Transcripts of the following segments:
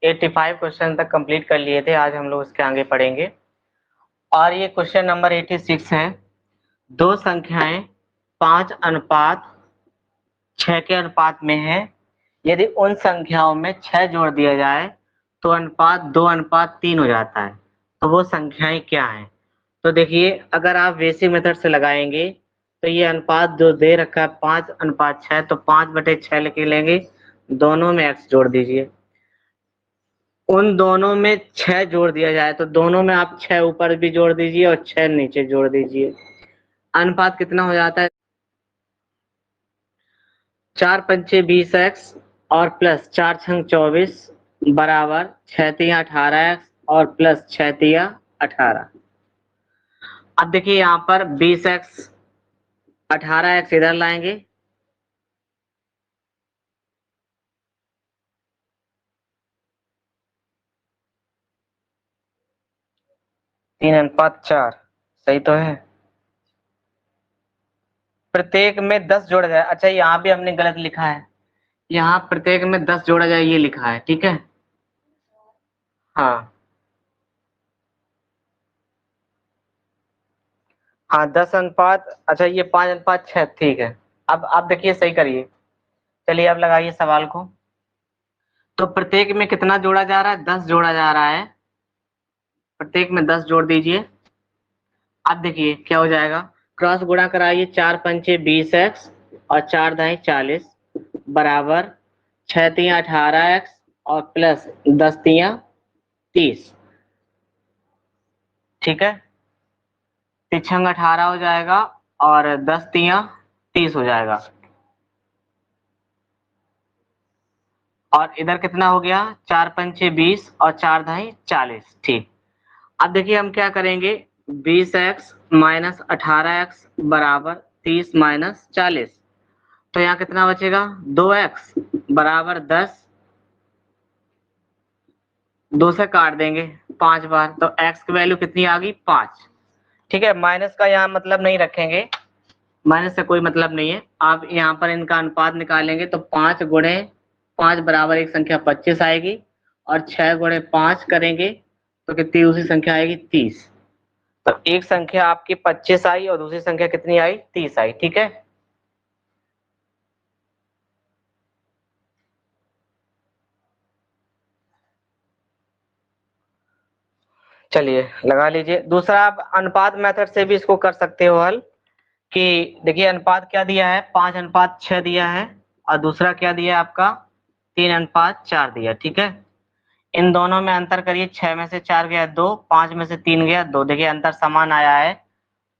85 question तक complete कर लिए थे, आज हम लोग इसके आगे पढ़ेंगे। और ये क्वेश्चन नंबर 86 है। दो संख्याएं 5:6 के अनुपात में है। यदि उन संख्याओं में 6 जोड़ दिया जाए तो अनुपात 2:3 हो जाता है। तो वो संख्याएं क्या हैं? तो देखिए, अगर आप बेसिक मेथड से लगाएंगे तो ये अनुपात जो दे रखा है 5:6, तो 5/6 लिख लेंगे, दोनों में x जोड़ दीजिए। उन दोनों में 6 जोड़ दिया जाए तो दोनों में आप 6 ऊपर भी जोड़ दीजिए और 6 नीचे जोड़ दीजिए। अनुपात कितना हो जाता है? 4×5 20x और प्लस 4×6 24 बराबर 6×3 18x और प्लस 6×3 18। अब देखिए यहाँ पर 20x 18x इधर लाएंगे, 3:4 सही तो है। प्रत्येक में 10 जोड़ा जाए। अच्छा, यहाँ भी हमने गलत लिखा है, यहाँ प्रत्येक में 10 जोड़ा जाए ये लिखा है, ठीक है। हाँ हाँ, 10:, अच्छा ये 5:6, ठीक है। अब आप देखिए, सही करिए। चलिए अब लगाइए सवाल को। तो प्रत्येक में कितना जोड़ा जा रहा है? 10 जोड़ा जा रहा है। प्रत्येक में 10 जोड़ दीजिए। अब देखिए क्या हो जाएगा, क्रॉस गुणा कराइए। 4×5 20x और 4×2 40 बराबर 6×3 18x और प्लस 10×3 30, ठीक है। 3×6 18 हो जाएगा और 10×3 30 हो जाएगा। और इधर कितना हो गया? 4×5 20 और 4×2 40, ठीक। अब देखिए हम क्या करेंगे, 20x माइनस 18x बराबर 30 माइनस 40। तो यहाँ कितना बचेगा? 2x बराबर 10, 2 से काट देंगे 5 बार, तो x की वैल्यू कितनी आ गई? 5, ठीक है। माइनस का यहाँ मतलब नहीं रखेंगे, माइनस से कोई मतलब नहीं है। आप यहाँ पर इनका अनुपात निकालेंगे तो 5×5 बराबर एक संख्या 25 आएगी, और 6×5 करेंगे तो कितनी दूसरी संख्या आएगी? 30। तो एक संख्या आपकी 25 आई और दूसरी संख्या कितनी आई? 30 आई, ठीक है। चलिए लगा लीजिए। दूसरा, आप अनुपात मेथड से भी इसको कर सकते हो हल, कि देखिए अनुपात क्या दिया है? 5:6 दिया है, और दूसरा क्या दिया है आपका? 3:4 दिया, ठीक है। इन दोनों में अंतर करिए। 6 में से 4 गया 2, 5 में से 3 गया 2। देखिए अंतर समान आया है,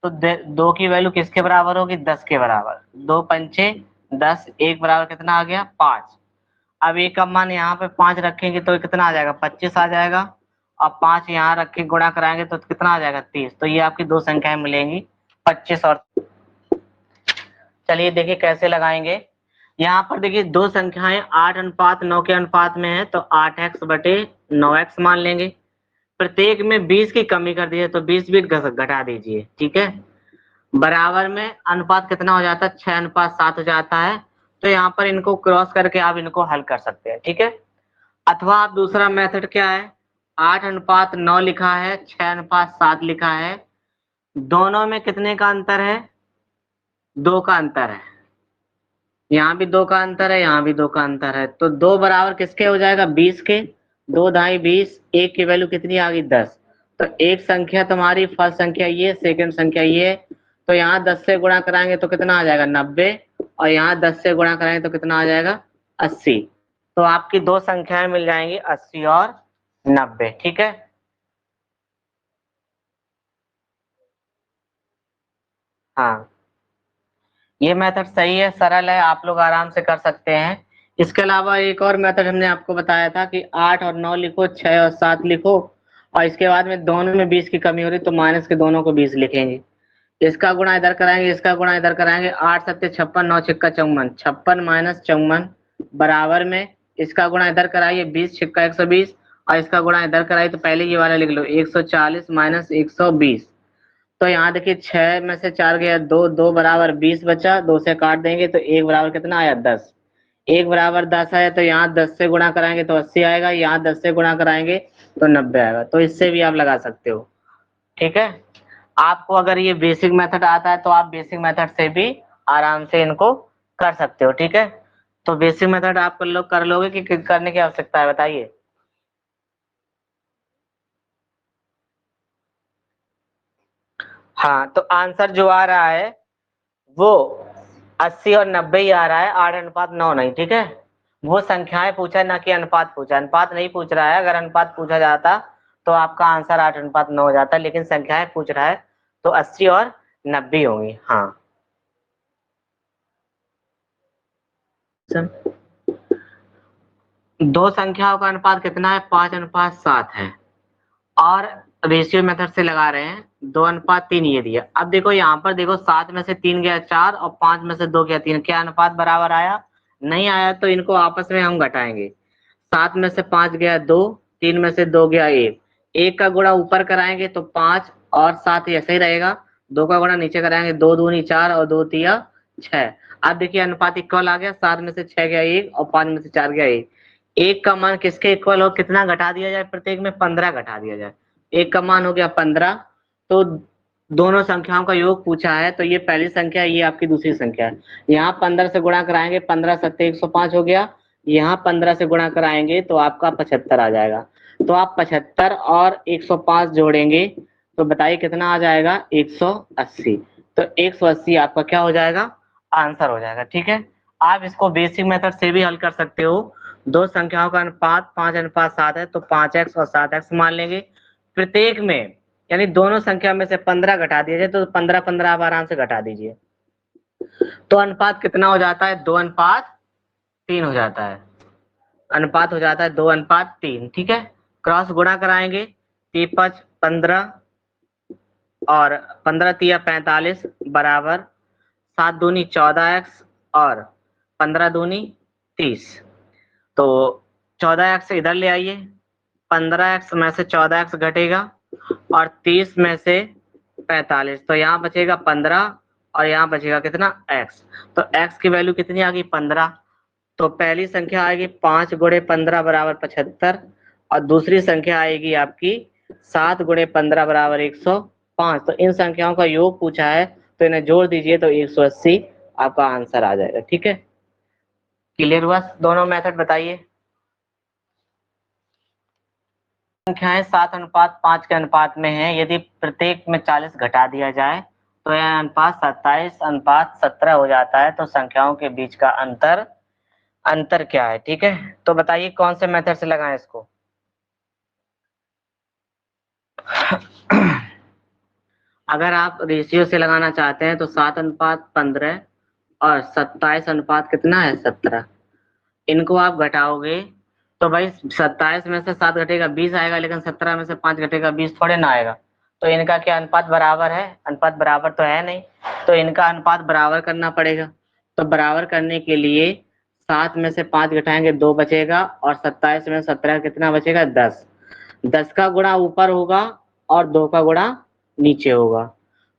तो 2 की वैल्यू किसके बराबर होगी? 10 के बराबर। 2×5 10, एक बराबर कितना आ गया? 5। अब एक का मान यहाँ पे 5 रखेंगे तो कितना आ जाएगा? 25 आ जाएगा। और 5 यहाँ रख के गुणा कराएंगे तो कितना आ जाएगा? 30। तो ये आपकी दो संख्याएं मिलेंगी, 25 और। चलिए देखिए कैसे लगाएंगे। यहाँ पर देखिए दो संख्याएं 8:9 के अनुपात में है, तो 8x/9x मान लेंगे। प्रत्येक में 20 की कमी कर दीजिए, तो 20 भी घटा दीजिए, ठीक है। बराबर में अनुपात कितना हो जाता है? 6:7 हो जाता है। तो यहाँ पर इनको क्रॉस करके आप इनको हल कर सकते हैं, ठीक है। अथवा आप दूसरा मेथड क्या है, 8:9 लिखा है, 6:7 लिखा है, दोनों में कितने का अंतर है? 2 का अंतर है। यहाँ भी 2 का अंतर है, यहाँ भी 2 का अंतर है, तो 2 बराबर किसके हो जाएगा? 20 के। 2×2 20, एक की वैल्यू कितनी आ गई? 10। तो एक संख्या तुम्हारी फर्स्ट संख्या ये, सेकंड संख्या ये। तो यहाँ 10 से गुणा कराएंगे तो कितना आ जाएगा? 90। और यहाँ 10 से गुणा कराएंगे तो कितना आ जाएगा? 80। तो आपकी दो संख्याएं मिल जाएंगी, 80 और 90, ठीक है। हाँ, ये मेथड सही है, सरल है, आप लोग आराम से कर सकते हैं। इसके अलावा एक और मेथड हमने आपको बताया था कि 8 और 9 लिखो, 6 और 7 लिखो, और इसके बाद में दोनों में 20 की कमी हो रही तो माइनस के दोनों को 20 लिखेंगे। इसका गुणा इधर कराएंगे, इसका गुणा इधर कराएंगे। 8×7 56, 9×6 54, 56 माइनस 54 बराबर में इसका गुणा इधर कराइए, 20×6 120, और इसका गुणा इधर कराइए, तो पहले ये वाला लिख लो, 140 माइनस 120। तो यहाँ देखिए 6 में से 4 गया 2, 2 बराबर 20 बचा, 2 से काट देंगे तो 1 बराबर कितना आया? 10। 1 बराबर 10 है तो यहाँ 10 से गुणा कराएंगे तो 80 आएगा, यहाँ 10 से गुणा कराएंगे तो 90 आएगा। तो इससे भी आप लगा सकते हो। ठीक है, आपको अगर ये बेसिक मेथड आता है तो आप बेसिक मेथड से भी आराम से इनको कर सकते हो। ठीक है, तो बेसिक मेथड आप कर लोगे कि करने की आवश्यकता है, बताइए। हाँ, तो आंसर जो आ रहा है वो 80 और 90 ही आ रहा है, 8:9 नहीं। ठीक है, वो संख्याएं पूछा ना कि अनुपात पूछा, अनुपात नहीं पूछ रहा है। अगर अनुपात पूछा जाता तो आपका आंसर 8:9 हो जाता, लेकिन संख्याएं पूछ रहा है तो 80 और 90 होंगी। हाँ, दो संख्याओं का अनुपात कितना है? 5:7 है, और रेशियो मेथड से लगा रहे हैं। 2:3 ये दिया। अब देखो यहाँ पर देखो, 7 में से 3 गया 4 और 5 में से 2 गया 3, क्या अनुपात बराबर आया? नहीं आया, तो इनको आपस में हम घटाएंगे। 7 में से 5 गया 2, 3 में से 2 गया 1, 1 का गुणा ऊपर कराएंगे तो 5 और 7 ऐसे ही रहेगा। 2 का गुणा नीचे कराएंगे, 2 दूनी 4 और 2 तिया 6। अब देखिए अनुपात इक्वल आ गया, 7 में से 6 गया 1 और 5 में से 4 गया 1। 1 का मान किसके इक्वल हो, कितना घटा दिया जाए प्रत्येक में? 15 घटा दिया जाए। 1 का मान हो गया 15। तो दोनों संख्याओं का योग पूछा है, तो ये पहली संख्या है, ये आपकी दूसरी संख्या है। यहाँ 15 से गुणा कराएंगे, 15 सत्ते 105 हो गया। यहाँ 15 से गुणा कराएंगे तो आपका 75 आ जाएगा। तो आप 75 और 105 जोड़ेंगे तो बताइए कितना आ जाएगा? 180। तो 180 आपका क्या हो जाएगा? आंसर हो जाएगा। ठीक है, आप इसको बेसिक मेथड से भी हल कर सकते हो। दो संख्याओं का अनुपात 5:7 है तो 5x और 7x मान लेंगे। प्रत्येक में यानी दोनों संख्या में से 15 घटा दिया जाए तो 15 आप आराम से घटा दीजिए। तो अनुपात कितना हो जाता है? 2:3 हो जाता है। अनुपात हो जाता है 2:3। ठीक है, क्रॉस गुणा कराएंगे, 3×5 15 और 15 तिया 45 बराबर 7 दूनी 14x और 15 दूनी 30। तो 14x इधर ले आइए, 15x में से 14x घटेगा और 30 में से 45, तो यहाँ बचेगा 15 और यहाँ बचेगा कितना? x। तो x की वैल्यू कितनी आ गई? 15। तो पहली संख्या आएगी 5 गुणे 15 बराबर 75 और दूसरी संख्या आएगी आपकी 7 गुणे 15 बराबर 105। तो इन संख्याओं का योग पूछा है तो इन्हें जोड़ दीजिए तो 180 आपका आंसर आ जाएगा। ठीक है, क्लियर हुआ? दोनों मेथड बताइए। संख्याएं 7:5 के अनुपात में है, यदि प्रत्येक में 40 घटा दिया जाए तो यह अनुपात 27:17 हो जाता है। तो संख्याओं के बीच का अंतर अंतर क्या है? ठीक है, तो बताइए कौन से मेथड से लगाएं इसको। अगर आप रेशियो से लगाना चाहते हैं तो 7:15 और 27 कितना है? 17। इनको आप घटाओगे तो भाई 27 में से 7 घटेगा 20 आएगा, लेकिन 17 में से 5 घटेगा 20 थोड़े ना आएगा। तो इनका क्या अनुपात बराबर है? अनुपात बराबर तो है नहीं, तो इनका अनुपात बराबर करना पड़ेगा। तो बराबर करने के लिए 7 में से 5 घटाएंगे 2 बचेगा और 27 में 17 कितना बचेगा? 10। 10 का गुणा ऊपर होगा और 2 का गुणा नीचे होगा।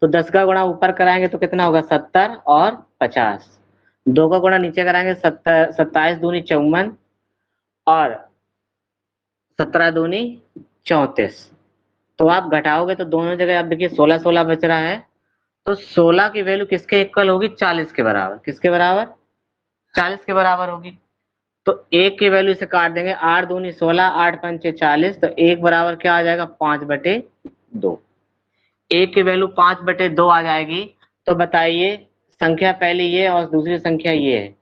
तो 10 का गुणा ऊपर कराएंगे तो कितना होगा? 70 और 50। 2 का गुणा नीचे कराएंगे, 27 दूनी 54 और 17 दूनी 34। तो आप घटाओगे तो दोनों जगह आप देखिए 16 बच रहा है। तो 16 की वैल्यू किसके इक्वल होगी? 40 के बराबर। किसके बराबर? 40 के बराबर होगी। तो एक की वैल्यू से काट देंगे, 8 दूनी 16, 8 पंचे 40, तो एक बराबर क्या आ जाएगा? 5/2। एक की वैल्यू 5/2 आ जाएगी। तो बताइए संख्या पहली ये और दूसरी संख्या ये है,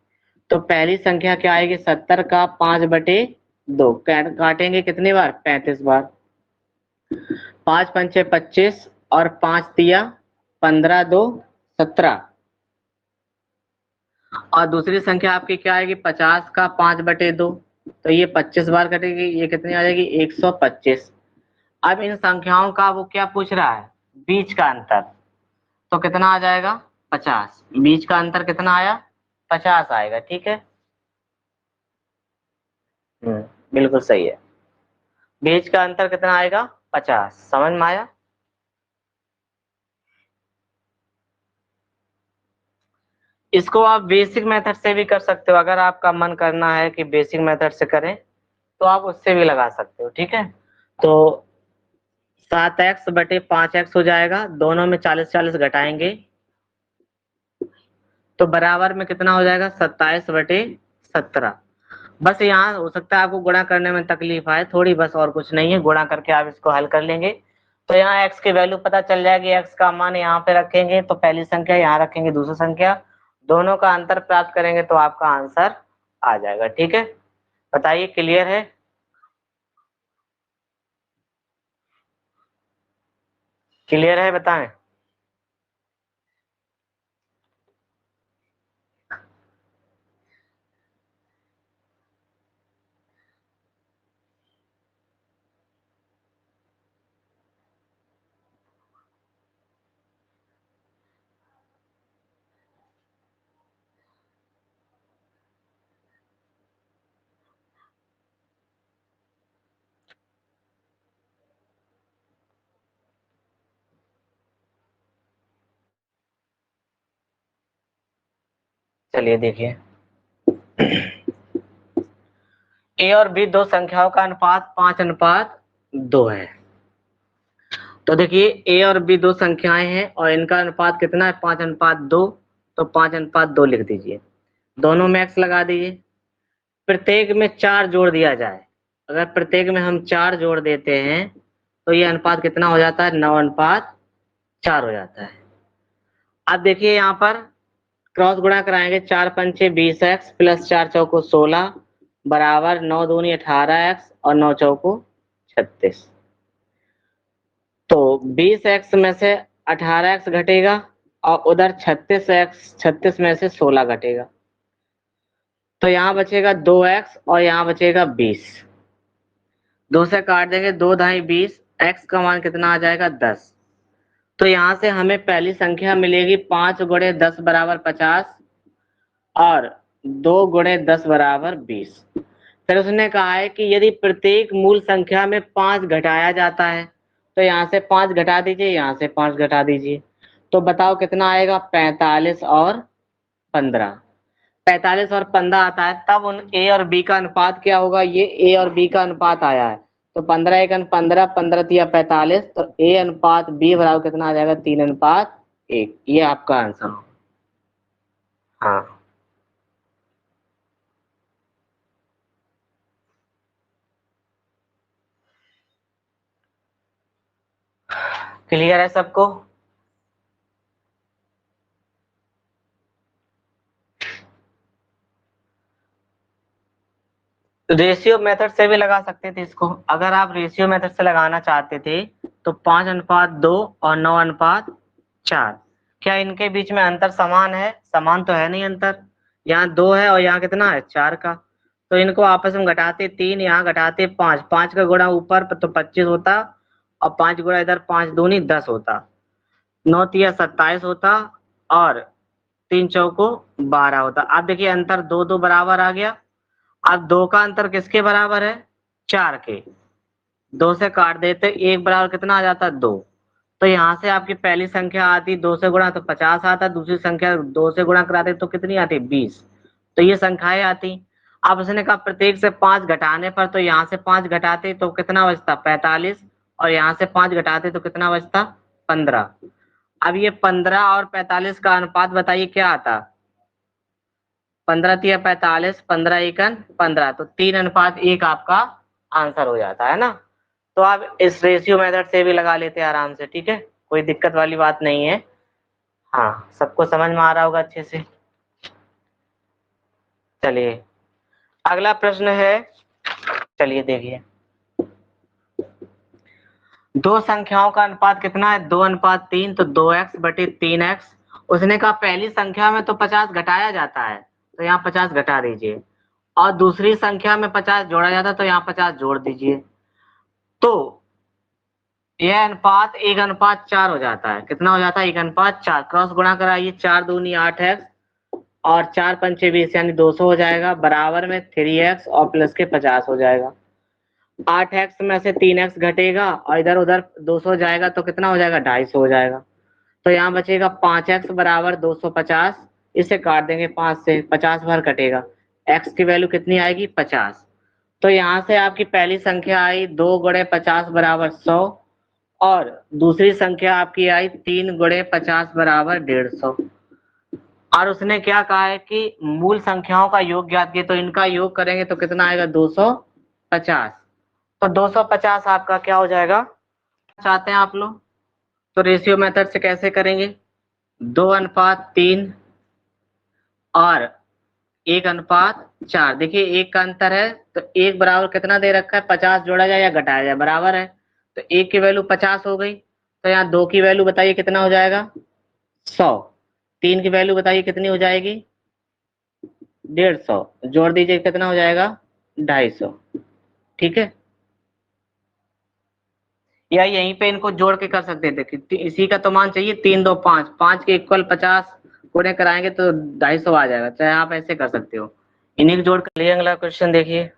तो पहली संख्या क्या आएगी? 70 का 5/2। काटेंगे कितनी बार? 35 बार। 5 पंचे 25 और 5 तिया 15, 2 17। और दूसरी संख्या आपकी क्या आएगी? 50 का 5/2। तो ये 25 बार कटेगी, ये कितनी आ जाएगी? 125। अब इन संख्याओं का वो क्या पूछ रहा है? बीच का अंतर। तो कितना आ जाएगा? 50। बीच का अंतर कितना आया? 50 आएगा। ठीक है, बिल्कुल सही है। बीच का अंतर कितना आएगा? 50। समझ में आया? इसको आप बेसिक मेथड से भी कर सकते हो, अगर आपका मन करना है कि बेसिक मेथड से करें तो आप उससे भी लगा सकते हो, ठीक है। तो 7x/5x हो जाएगा, दोनों में 40-40 घटाएंगे तो बराबर में कितना हो जाएगा, 27/17। बस यहाँ हो सकता है आपको गुणा करने में तकलीफ आए थोड़ी, बस और कुछ नहीं है, गुणा करके आप इसको हल कर लेंगे तो यहाँ x की वैल्यू पता चल जाएगी। x का मान यहाँ पे रखेंगे तो पहली संख्या, यहाँ रखेंगे दूसरी संख्या, दोनों का अंतर प्राप्त करेंगे तो आपका आंसर आ जाएगा, ठीक है। बताइए, क्लियर है? क्लियर है, बताएं। चलिए देखिए, ए और बी दो संख्याओं का अनुपात 5:2 है। तो देखिए, ए और बी दो संख्याएं हैं और इनका अनुपात कितना है, 5:2। तो 5:2 लिख दीजिए, दोनों में x लगा दीजिए। प्रत्येक में 4 जोड़ दिया जाए, अगर प्रत्येक में हम 4 जोड़ देते हैं तो ये अनुपात कितना हो जाता है, 9:4 हो जाता है। अब देखिए यहाँ पर क्रॉस गुणा कराएंगे, 4×5 = 20x प्लस 4×4 = 16 बराबर 9×2 = 18x और 9×4 = 36। तो 20x में से 18x घटेगा और उधर 36 में से 16 घटेगा, तो यहाँ बचेगा 2x और यहाँ बचेगा 20। 2 से काट देंगे, 2×2 = 20, x का मान कितना आ जाएगा, 10। तो यहाँ से हमें पहली संख्या मिलेगी 5×10 = 50 और 2×10 = 20। फिर उसने कहा है कि यदि प्रत्येक मूल संख्या में 5 घटाया जाता है तो यहाँ से 5 घटा दीजिए, यहाँ से 5 घटा दीजिए, तो बताओ कितना आएगा, 45 और 15। 45 और 15 आता है, तब उन ए और बी का अनुपात क्या होगा, ये ए और बी का अनुपात आया है तो 15×1 = 15, 15×3 = 45, तो ए अनुपात बी बराबर कितना आ जाएगा, 3:1। ये आपका आंसर हो। हाँ, क्लियर है सबको? रेशियो मेथड से भी लगा सकते थे इसको, अगर आप रेशियो मेथड से लगाना चाहते थे तो 5:2 और 9:4, क्या इनके बीच में अंतर समान है? समान तो है नहीं अंतर, यहाँ 2 है और यहाँ कितना है, 4 का। तो इनको आपस में घटाते 3, यहाँ घटाते 5, 5 का गुणा ऊपर तो 25 होता और 5 गुणा इधर 5×2 = 10 होता, 9×3 = 27 होता और 3×4 = 12 होता। अब देखिए अंतर 2-2 बराबर आ गया। अब 2 का अंतर किसके बराबर है, 4 के। 2 से काट देते, 1 बराबर कितना आ जाता, 2। तो यहाँ से आपकी पहली संख्या आती 2 से गुणा तो 50 आता, दूसरी संख्या 2 से गुणा कराते तो कितनी आती, 20। तो ये संख्याएं आती। अब उसने कहा प्रत्येक से 5 घटाने पर, तो यहाँ से 5 घटाते तो कितना बचता, 45 और यहाँ से 5 घटाते तो कितना बचता, 15। अब ये 15 और 45 का अनुपात बताइए क्या आता, 15×3 = 45, 15×1 = 15, तो 3:1 आपका आंसर हो जाता है ना। तो आप इस रेशियो मेथड से भी लगा लेते हैं आराम से, ठीक है, कोई दिक्कत वाली बात नहीं है। हाँ, सबको समझ में आ रहा होगा अच्छे से। चलिए अगला प्रश्न है, चलिए देखिए, दो संख्याओं का अनुपात कितना है, 2:3, तो 2x/3x। उसने कहा पहली संख्या में तो 50 घटाया जाता है तो यहाँ 50 घटा दीजिए और दूसरी संख्या में 50 जोड़ा जाता है तो यहाँ 50 जोड़ दीजिए, तो यह अनुपात 1:4 हो जाता है। कितना हो जाता है, 1:4। क्रॉस गुणा कराइए, 4×2 = 8x और 4×5 = 20 यानी 200 हो जाएगा बराबर में 3x और प्लस के 50 हो जाएगा। 8x में से 3x घटेगा और इधर उधर 200 जाएगा तो कितना हो जाएगा, 250 हो जाएगा। तो यहाँ बचेगा 5x = 250 इसे काट देंगे 5 से, 50 बार कटेगा, x की वैल्यू कितनी आएगी 50। तो यहाँ से आपकी पहली संख्या आई 2 गुणे 50 बराबर 100, और दूसरी संख्या आपकी आई 3 गुणे 50 बराबर 150। और उसने क्या कहा है कि मूल संख्याओं का योग ज्ञात किए, तो इनका योग करेंगे तो कितना आएगा 250। तो 250 आपका क्या हो जाएगा, चाहते हैं आप लोग, तो रेशियो मेथड से कैसे करेंगे, 2:3 और 1:4। देखिए एक का अंतर है, तो एक बराबर कितना दे रखा है, 50 जोड़ा जाए या घटाया जाए, बराबर है, तो एक की वैल्यू 50 हो गई, तो यहाँ 2 की वैल्यू बताइए कितना हो जाएगा 100, 3 की वैल्यू बताइए कितनी हो जाएगी 150, जोड़ दीजिए कितना हो जाएगा 250। ठीक है, या यहीं पे इनको जोड़ के कर सकते थे कि इसी का तो मान चाहिए 3 2 5, 5 के इक्वल 50 गुणे कराएंगे तो 250 आ जाएगा, चाहे आप ऐसे कर सकते हो, इन्हीं को जोड़ कर लिए। अगला क्वेश्चन देखिए।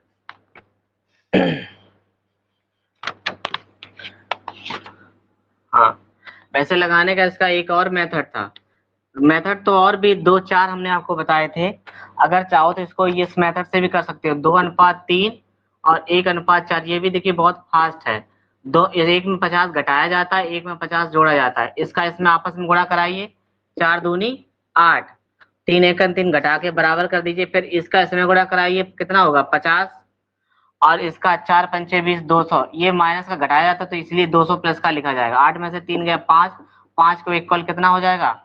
हाँ, पैसे लगाने का इसका एक और मेथड था, मेथड तो और भी 2 4 हमने आपको बताए थे, अगर चाहो तो इसको इस मेथड से भी कर सकते हो, 2:3 और 1:4। ये भी देखिए बहुत फास्ट है, दो एक में 50 घटाया जाता है, एक में 50 जोड़ा जाता है, इसका इसमें आपस में गुणा कराइए, 4 दूनी 8, 3 1 3 घटा के बराबर कर दीजिए, फिर इसका इसमें गुणा कराइए कितना होगा 50, और इसका 4 पंचे 20 200, ये माइनस का घटाया जाता है तो इसलिए 200 प्लस का लिखा जाएगा, 8 में से 3 गया 5, 5 को इक्वल कितना हो जाएगा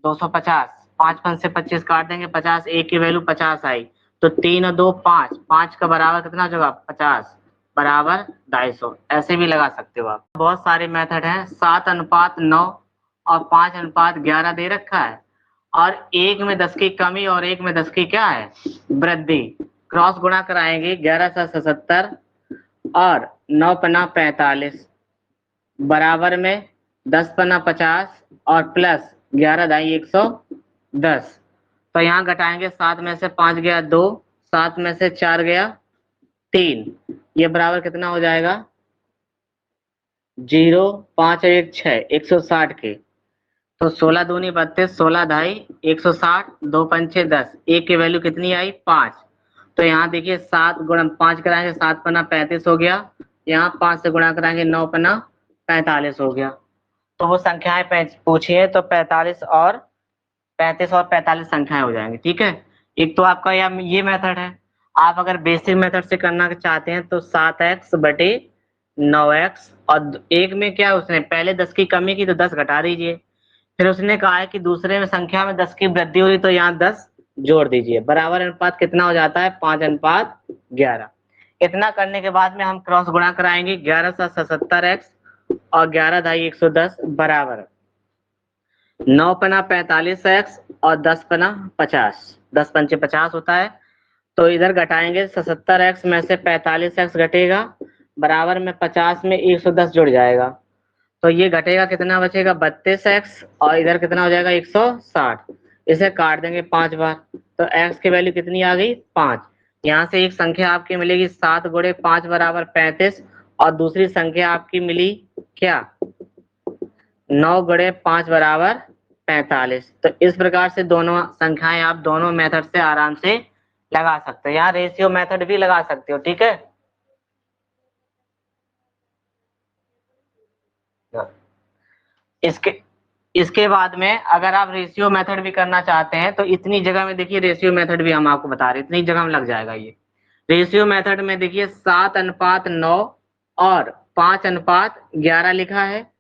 250, 5 5 से 25 काट देंगे, 50, एक की वैल्यू 50 आई, तो 3 और 2 5, 5 का बराबर कितना हो जाएगा 50 बराबर 250। ऐसे भी लगा सकते हो आप, बहुत सारे मेथड हैं, 7:9 और 5:11 दे रखा है, और एक में 10 की कमी और एक में 10 की क्या है वृद्धि, क्रॉस गुणा कराएंगे, 11 और 9×45 बराबर में 10×50 और प्लस 11×110। तो यहाँ घटाएंगे, 7 में से 5 गया 2, 7 में से 4 गया 3, ये बराबर कितना हो जाएगा 0, 5 और 1 6, 160 के, तो 16 दूनी 32, 16 ढाई 160, 2 पंचे 10, एक की वैल्यू कितनी आई 5। तो यहाँ देखिए 7 गुणा 5 कराएंगे, 7 पन्ना 35 हो गया, यहाँ 5 से गुणा कराएंगे 9 पन्ना 45 हो गया। तो वो संख्याएं पूछी है, तो 45 और 35 और 45 संख्याएं हो जाएंगी। ठीक है, एक तो आपका ये मेथड है। आप अगर बेसिक मेथड से करना चाहते हैं तो 7x/9x, और एक में क्या उसने पहले 10 की कमी की तो 10 घटा दीजिए, फिर उसने कहा है कि दूसरे में संख्या में 10 की वृद्धि हुई तो यहाँ 10 जोड़ दीजिए, बराबर अनुपात कितना हो जाता है 5:11। इतना करने के बाद में हम क्रॉस गुणा कराएंगे, 11×77x और 11×110 बराबर 9 पना 45x और 10 पना 50, 10 पंचे 50 होता है, तो इधर घटाएंगे 77x में से 45x घटेगा, बराबर में 50 में 110 जुड़ जाएगा, तो ये घटेगा कितना बचेगा 32x, और इधर कितना हो जाएगा 160, इसे काट देंगे 5 बार, तो x की वैल्यू कितनी आ गई 5। यहाँ से एक संख्या आपकी मिलेगी 7 गुणे 5 बराबर 35, और दूसरी संख्या आपकी मिली क्या 9 गुणे 5 बराबर 45। तो इस प्रकार से दोनों संख्याएं आप दोनों मेथड से आराम से लगा सकते हो, यहाँ रेशियो मेथड भी लगा सकते हो। ठीक है, इसके इसके बाद में अगर आप रेशियो मेथड भी करना चाहते हैं तो इतनी जगह में देखिए, रेशियो मेथड भी हम आपको बता रहे हैं, इतनी जगह में लग जाएगा ये रेशियो मेथड में। देखिए 7:9 और 5:11 लिखा है,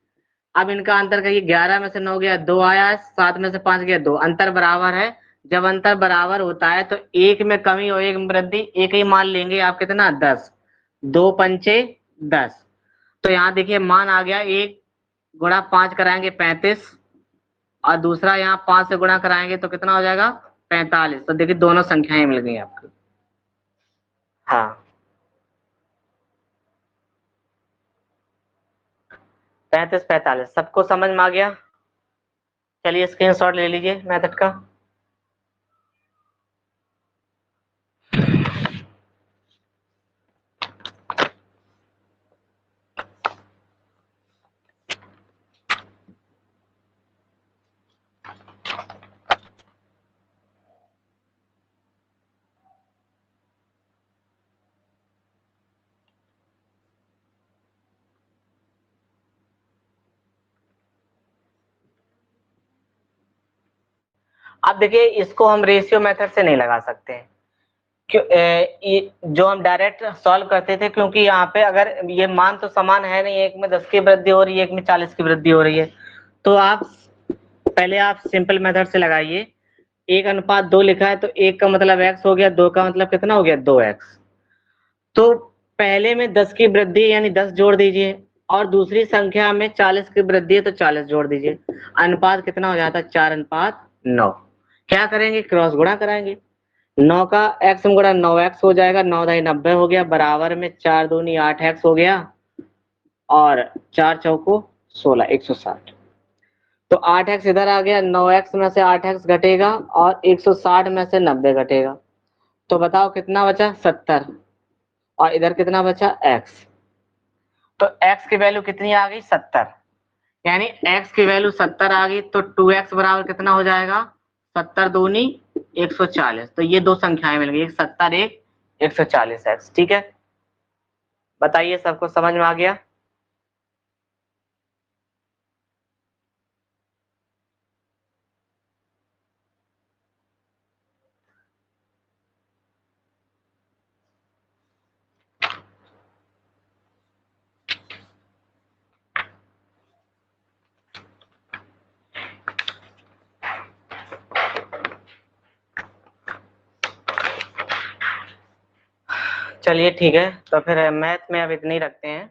अब इनका अंतर करिए, 11 में से 9 गया 2 आया है, 7 में से 5 गया 2, अंतर बराबर है। जब अंतर बराबर होता है तो एक में कमी और एक में वृद्धि, एक ही मान लेंगे आप कितना 10, 2 पंचे 10, तो यहाँ देखिए मान आ गया, 1 × 5 कराएंगे 35, और दूसरा यहाँ 5 से गुणा कराएंगे तो कितना हो जाएगा 45। तो देखिए दोनों संख्याएं मिल गई आपको। हाँ, 35 45 सबको समझ में आ गया। चलिए स्क्रीनशॉट ले लीजिए मेथड का। अब देखिए इसको हम रेशियो मेथड से नहीं लगा सकते हैं, क्यों जो हम डायरेक्ट सॉल्व करते थे, क्योंकि यहाँ पे अगर ये मान तो समान है नहीं, एक में 10 की वृद्धि हो रही है, एक में 40 की वृद्धि हो रही है, तो आप पहले आप सिंपल मेथड से लगाइए। 1:2 लिखा है तो 1 का मतलब x हो गया, 2 का मतलब कितना हो गया 2x। तो पहले में 10 की वृद्धि यानी 10 जोड़ दीजिए, और दूसरी संख्या में 40 की वृद्धि है तो 40 जोड़ दीजिए। अनुपात कितना हो जाता है 4:9। क्या करेंगे, क्रॉस गुणा कराएंगे। 9 का x में गुणा 9x हो जाएगा, 9 दाई 90 हो गया, बराबर में 4 दूनी 8x हो गया, और 4 चौको 16, 160। तो 8x इधर आ गया, 9x में से 8x घटेगा, और 160 में से 90 घटेगा, तो बताओ कितना बचा 70, और इधर कितना बचा x। तो x की वैल्यू कितनी आ गई 70, यानी x की वैल्यू 70 आ गई, तो 2x बराबर कितना हो जाएगा 70 दूनी 140। तो ये दो संख्याएं मिल गई, एक 70, एक 140x। ठीक है, बताइए सबको समझ में आ गया। चलिए ठीक है, तो फिर मैथ में अब इतनी रखते हैं।